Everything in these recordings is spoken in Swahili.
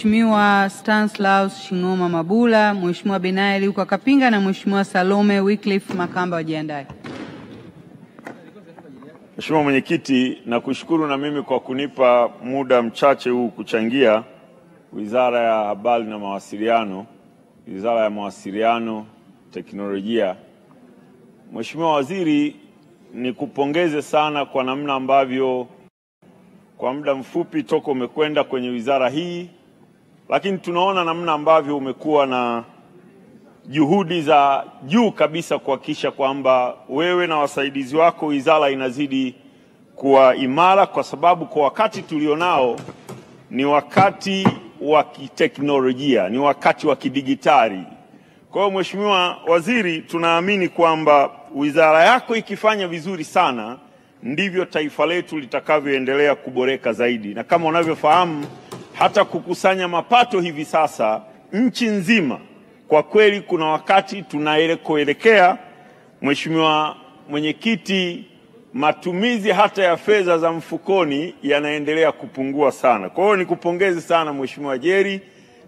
Mheshimiwa Stanislaus Shingoma Mabula, Mheshimiwa Benaya Luka Kapinga na Mheshimiwa Salome Wycliffe Makamba wajiandae. Mheshimiwa Mwenyekiti, nakushukuru na mimi kwa kunipa muda mchache huu kuchangia Wizara ya Habari na Mawasiliano, Wizara ya Mawasiliano, Teknolojia. Mheshimiwa Waziri, nikupongeze sana kwa namna ambavyo kwa muda mfupi toka umekwenda kwenye wizara hii, lakini tunaona namna ambavyo umekuwa na juhudi za juu kabisa kuhakikisha kwamba wewe na wasaidizi wako wizara inazidi kuwa imara, kwa sababu kwa wakati tulionao ni wakati wa kiteknolojia, ni wakati wa kidigitali. Kwa hiyo Mheshimiwa Waziri, tunaamini kwamba wizara yako ikifanya vizuri sana ndivyo taifa letu litakavyoendelea kuboreka zaidi. Na kama unavyofahamu, hata kukusanya mapato hivi sasa nchi nzima, kwa kweli kuna wakati tunaelekea, Mheshimiwa Mwenyekiti, matumizi hata ya fedha za mfukoni yanaendelea kupungua sana. Kwa hiyo nikupongeze sana Mheshimiwa Jerry,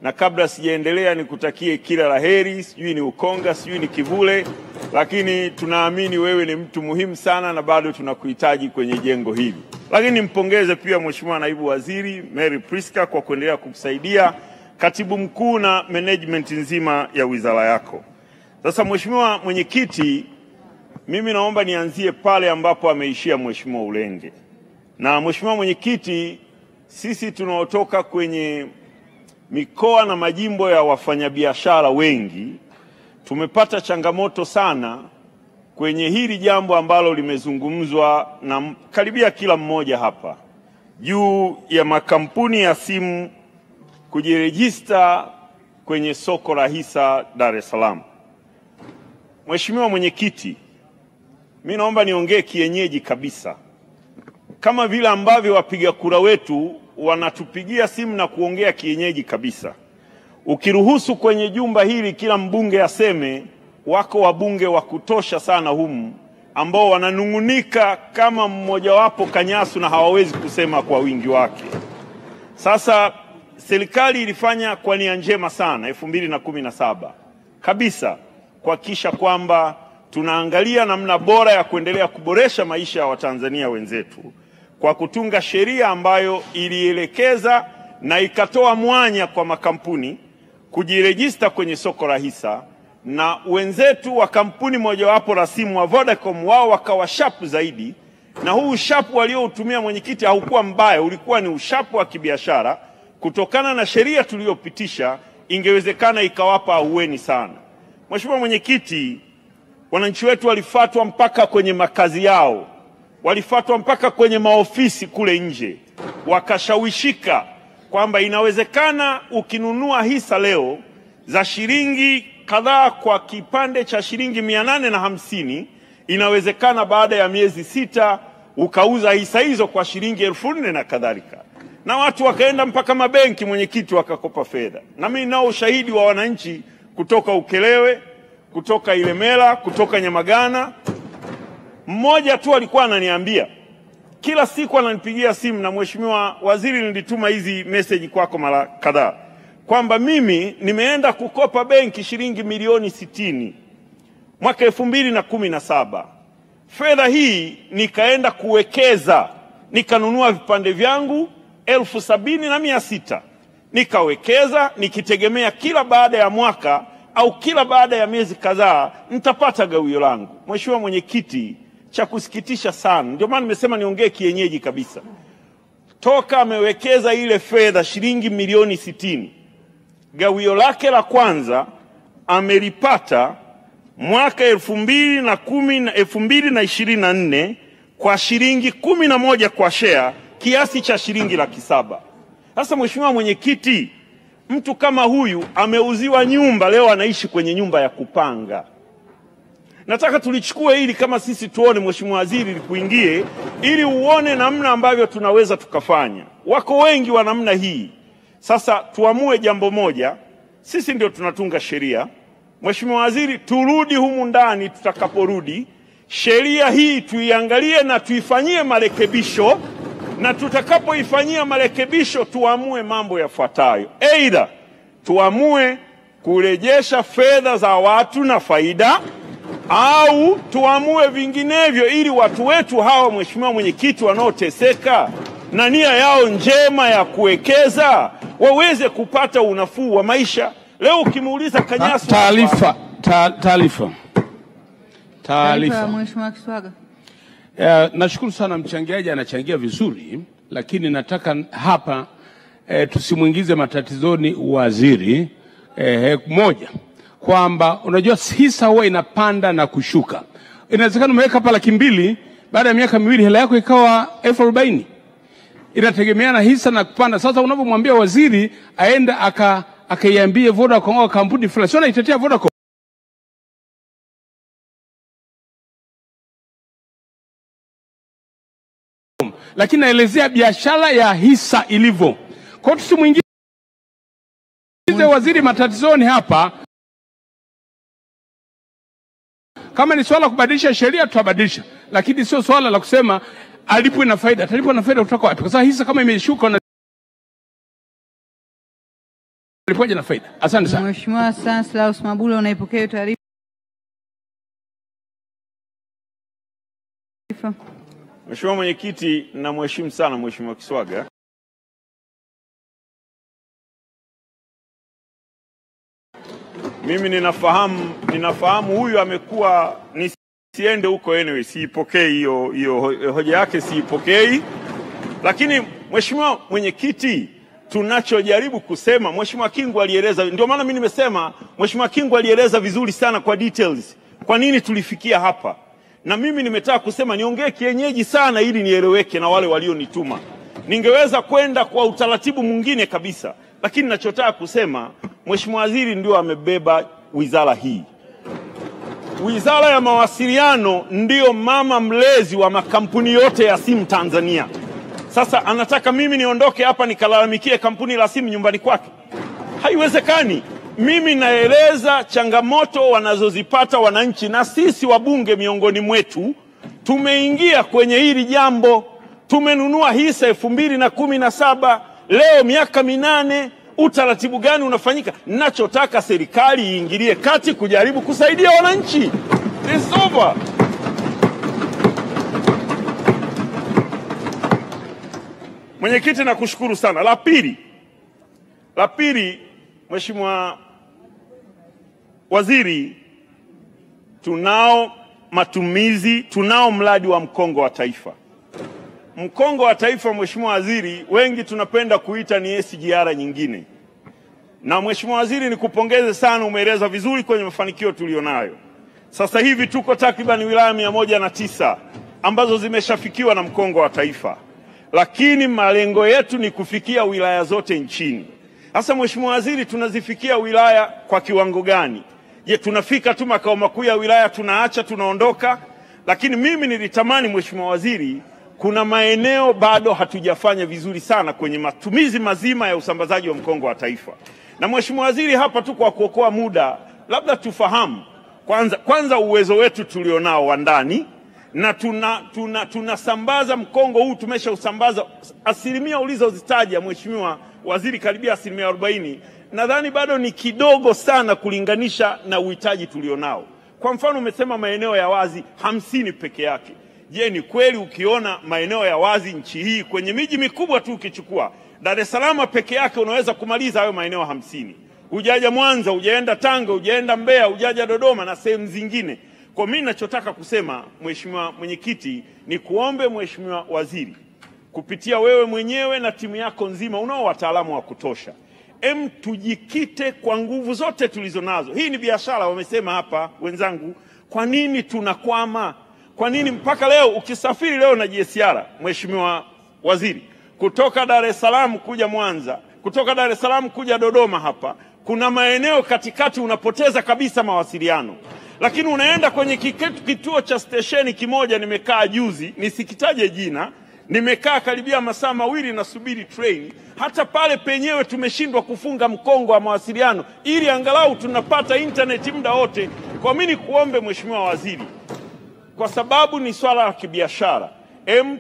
na kabla sijaendelea nikutakie kila laheri, sijui ni Ukonga, sijui ni Kivule, lakini tunaamini wewe ni mtu muhimu sana na bado tunakuhitaji kwenye jengo hili. Lakini nimpongeze pia Mheshimiwa Naibu Waziri Mary Priska kwa kuendelea kukusaidia, Katibu Mkuu na management nzima ya wizara yako. Sasa Mheshimiwa Mwenyekiti, mimi naomba nianzie pale ambapo ameishia Mheshimiwa Ulenge. Na Mheshimiwa Mwenyekiti, sisi tunaotoka kwenye mikoa na majimbo ya wafanyabiashara wengi tumepata changamoto sana kwenye hili jambo ambalo limezungumzwa na karibia kila mmoja hapa, juu ya makampuni ya simu kujirejista kwenye soko la hisa Dar es Salaam. Mheshimiwa Mwenyekiti, mimi naomba niongee kienyeji kabisa, kama vile ambavyo wapiga kura wetu wanatupigia simu na kuongea kienyeji kabisa. Ukiruhusu kwenye jumba hili kila mbunge aseme, wako wabunge wa kutosha sana humu ambao wananungunika kama mmoja wapo kanyasu na hawawezi kusema kwa wingi wake. Sasa serikali ilifanya kwa nia njema sana 2017 kabisa kuhakikisha kwamba tunaangalia namna bora ya kuendelea kuboresha maisha ya Watanzania wenzetu kwa kutunga sheria ambayo ilielekeza na ikatoa mwanya kwa makampuni kujirejista kwenye soko la hisa, na wenzetu wa kampuni mojawapo la simu wa Vodacom wao wakawa sharp zaidi, na huu ushapu walioutumia Mwenyekiti haukuwa mbaya, ulikuwa ni ushapu wa kibiashara. Kutokana na sheria tuliyopitisha ingewezekana ikawapa ahueni sana. Mheshimiwa Mwenyekiti, wananchi wetu walifuatwa mpaka kwenye makazi yao, walifuatwa mpaka kwenye maofisi kule nje, wakashawishika kwamba inawezekana ukinunua hisa leo za shilingi kadhaa kwa kipande cha shilingi 850, inawezekana baada ya miezi 6 ukauza hisa hizo kwa shilingi 4,000 na kadhalika. Na watu wakaenda mpaka mabenki Mwenyekiti wakakopa fedha. Na mimi nao ushahidi wa wananchi kutoka Ukelewe, kutoka Ilemela, kutoka Nyamagana. Mmoja tu alikuwa ananiambia, kila siku ananipigia simu, na Mheshimiwa Waziri nilituma hizi message kwako mara kadhaa, kwamba mimi nimeenda kukopa benki shilingi milioni 60 mwaka 2017. Fedha hii nikaenda kuwekeza, nikanunua vipande vyangu 70,600, nikawekeza nikitegemea kila baada ya mwaka au kila baada ya miezi kadhaa nitapata gawio langu. Mheshimiwa Mwenyekiti, cha kusikitisha sana, ndio maana nimesema niongee kienyeji kabisa, toka amewekeza ile fedha shilingi milioni 60, gawio lake la kwanza amelipata mwaka 2024 kwa shilingi 11 kwa share, kiasi cha shilingi 700,000. Sasa Mheshimiwa Mwenyekiti, mtu kama huyu ameuziwa nyumba, leo anaishi kwenye nyumba ya kupanga. Nataka tulichukue hili kama sisi tuone, Mheshimiwa Waziri, likuingie ili uone namna ambavyo tunaweza tukafanya. Wako wengi wa namna hii. Sasa tuamue jambo moja, sisi ndio tunatunga sheria. Mheshimiwa Waziri, turudi humu ndani, tutakaporudi sheria hii tuiangalie na tuifanyie marekebisho na tutakapoifanyia marekebisho tuamue mambo yafuatayo: aidha tuamue kurejesha fedha za watu na faida, au tuamue vinginevyo, ili watu wetu hawa, Mheshimiwa Mwenyekiti, wanaoteseka na nia yao njema ya kuwekeza waweze kupata unafuu wa maisha. Leo ukimuuliza Kanyasu, taarifa Mheshimiwa Kiswaga. Nashukuru sana mchangiaji, anachangia vizuri, lakini nataka hapa tusimuingize matatizoni waziri. Moja, kwamba unajua hisa huwa inapanda na kushuka. Inawezekana umeweka hapa 200,000, baada ya miaka 2 hela yako ikawa 40,000. Inategemeana hisa na kupanda. Sasa unapomwambia waziri aenda akaiambie Vodacom au kampuni fulani, sio anaitetea Vodacom, lakini naelezea biashara ya hisa ilivyo. Kwa hiyo tusimuingize waziri matatizoni hapa. Kama ni swala kubadilisha sheria tutabadilisha, lakini sio swala la kusema alipwe na faida. Atalipwa na faida kutoka wapi? Kwa sababu hisa kama imeshuka na alipwaje na faida? Asante sana. Mheshimiwa Stanislaus Mabula, unaipokea taarifa? Mheshimiwa Mwenyekiti, na mheshimu sana Mheshimiwa Kiswaga. Mimi ninafahamu huyu amekuwa, nisiende huko anyway, siipokei hiyo hoja yake, siipokei. Lakini Mheshimiwa Mwenyekiti, tunachojaribu kusema, Mheshimiwa Kingu alieleza, ndio maana mimi nimesema Mheshimiwa Kingu alieleza vizuri sana kwa details kwa nini tulifikia hapa. Na mimi nimetaka kusema niongee kienyeji sana ili nieleweke na wale walionituma. Ningeweza kwenda kwa utaratibu mwingine kabisa, lakini ninachotaka kusema, Mheshimiwa Waziri ndio amebeba wizara hii. Wizara ya Mawasiliano ndio mama mlezi wa makampuni yote ya simu Tanzania. Sasa anataka mimi niondoke hapa nikalalamikie kampuni la simu nyumbani kwake? Haiwezekani. Mimi naeleza changamoto wanazozipata wananchi, na sisi wabunge miongoni mwetu tumeingia kwenye hili jambo. Tumenunua hisa 2017, leo miaka 8. Utaratibu gani unafanyika? Ninachotaka serikali iingilie kati kujaribu kusaidia wananchi. It's over. Mwenyekiti, nakushukuru sana. La pili, Mheshimiwa Waziri, tunao mradi wa mkongo wa taifa. Mkongo wa taifa, Mheshimiwa Waziri, wengi tunapenda kuita ni SGR nyingine. Na Mheshimiwa Waziri, nikupongeze sana, umeeleza vizuri kwenye mafanikio tulionayo. Sasa hivi tuko takriban wilaya 109 ambazo zimeshafikiwa na mkongo wa taifa. Lakini malengo yetu ni kufikia wilaya zote nchini. Sasa Mheshimiwa Waziri, tunazifikia wilaya kwa kiwango gani? Je, tunafika tu makao makuu ya wilaya tunaacha tunaondoka? Lakini mimi nilitamani Mheshimiwa Waziri, kuna maeneo bado hatujafanya vizuri sana kwenye matumizi mazima ya usambazaji wa mkongo wa taifa. Na Mheshimiwa Waziri, hapa tu kwa kuokoa muda, labda tufahamu kwanza uwezo wetu tulionao wa ndani, na tunasambaza mkongo huu, tumeshausambaza asilimia ulizozitaja Mheshimiwa Waziri, karibia 40%. Nadhani bado ni kidogo sana kulinganisha na uhitaji tulionao. Kwa mfano umesema maeneo ya wazi 50 peke yake. Je, ni kweli? Ukiona maeneo ya wazi nchi hii kwenye miji mikubwa tu, ukichukua Dar es Salaam peke yake unaweza kumaliza hayo maeneo 50. Hujaja Mwanza, hujaenda Tanga, hujaenda Mbeya, hujaja Dodoma na sehemu zingine. Kwa mimi ninachotaka kusema, Mheshimiwa Mwenyekiti, ni kuombe Mheshimiwa Waziri, kupitia wewe mwenyewe na timu yako nzima, unao wataalamu wa kutosha, tujikite kwa nguvu zote tulizonazo. Hii ni biashara, wamesema hapa wenzangu. Kwa nini tunakwama? Kwa nini mpaka leo ukisafiri leo na GSR, Mheshimiwa Waziri, kutoka Dar es Salaam kuja Mwanza, kutoka Dar es Salaam kuja Dodoma, hapa kuna maeneo katikati unapoteza kabisa mawasiliano. Lakini unaenda kwenye kituo cha stesheni kimoja, nimekaa juzi, nisikitaje jina, nimekaa karibia masaa 2 nasubiri train. Hata pale penyewe tumeshindwa kufunga mkongo wa mawasiliano ili angalau tunapata internet muda wote. Kwa mimi kuombe Mheshimiwa Waziri, kwa sababu ni swala la kibiashara,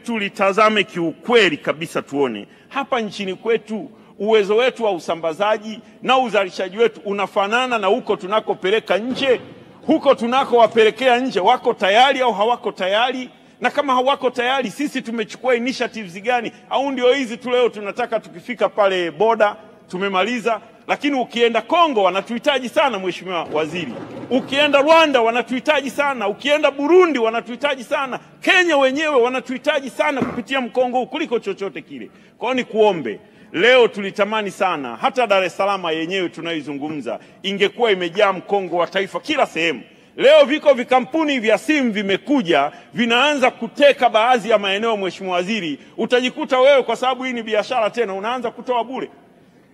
tulitazame kiukweli kabisa, tuone hapa nchini kwetu uwezo wetu wa usambazaji na uzalishaji wetu unafanana na huko tunakopeleka nje. Huko tunakowapelekea nje wako tayari au hawako tayari? Na kama hawako tayari, sisi tumechukua initiatives gani? Au ndio hizi tu leo tunataka tukifika pale boda tumemaliza? Lakini ukienda Kongo wanatuhitaji sana, Mheshimiwa Waziri. Ukienda Rwanda wanatuhitaji sana, ukienda Burundi wanatuhitaji sana, Kenya wenyewe wanatuhitaji sana kupitia mkongo kuliko chochote kile. Kwa hiyo nikuombe, leo tulitamani sana hata Dar es Salaam yenyewe tunaizungumza ingekuwa imejaa mkongo wa taifa kila sehemu. Leo viko vikampuni vya simu vimekuja vinaanza kuteka baadhi ya maeneo, Mheshimiwa Waziri. Utajikuta wewe, kwa sababu hii ni biashara tena, unaanza kutoa bure.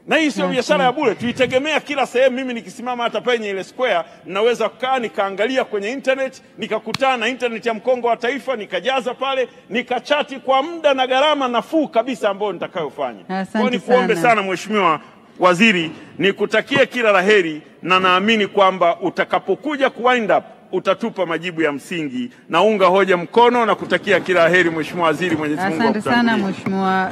Na hii sio biashara ya bure, tuitegemea kila sehemu. Mimi nikisimama hata penye ile square, naweza kukaa nikaangalia kwenye internet, nikakutana na internet ya mkongo wa taifa, nikajaza pale, nikachati kwa muda na gharama nafuu kabisa ambayo nitakayofanya. Kwa ni kuombe sana Mheshimiwa Waziri, nikutakie kila laheri, na naamini kwamba utakapokuja kuwind up utatupa majibu ya msingi. Naunga hoja mkono na kutakia kila laheri Mheshimiwa Waziri. Mwenyezi Mungu akutangulie. Asante sana Mheshimiwa